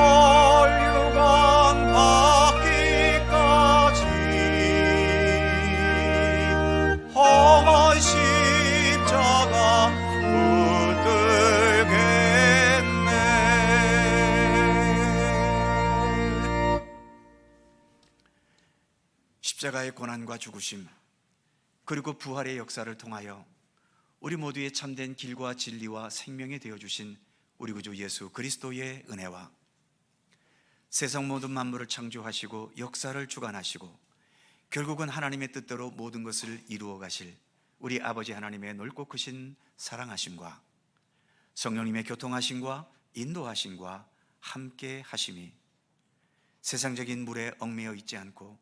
혈육안 받기까지 험한 십자가 붙들겠네. 십자가의 고난과 죽으심 그리고 부활의 역사를 통하여 우리 모두의 참된 길과 진리와 생명이 되어주신 우리 구주 예수 그리스도의 은혜와 세상 모든 만물을 창조하시고 역사를 주관하시고 결국은 하나님의 뜻대로 모든 것을 이루어 가실 우리 아버지 하나님의 넓고 크신 사랑하심과 성령님의 교통하심과 인도하심과 함께 하심이 세상적인 물에 얽매여 있지 않고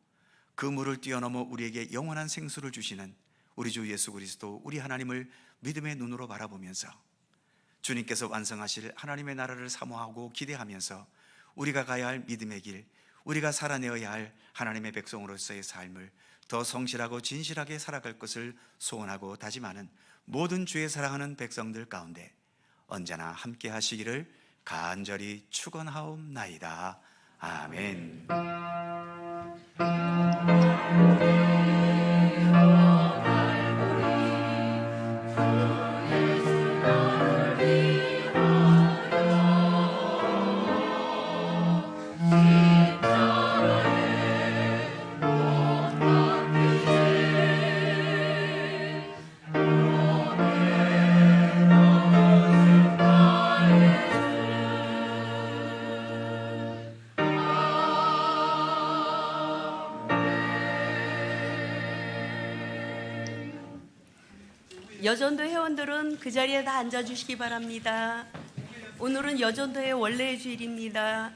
그 물을 뛰어넘어 우리에게 영원한 생수를 주시는 우리 주 예수 그리스도 우리 하나님을 믿음의 눈으로 바라보면서 주님께서 완성하실 하나님의 나라를 사모하고 기대하면서 우리가 가야 할 믿음의 길, 우리가 살아내어야 할 하나님의 백성으로서의 삶을 더 성실하고 진실하게 살아갈 것을 소원하고 다짐하는 모든 주의 사랑하는 백성들 가운데 언제나 함께 하시기를 간절히 축원하옵나이다. 아멘. 여전도 회원들은 그 자리에 다 앉아주시기 바랍니다. 오늘은 여전도의 원래의 주일입니다.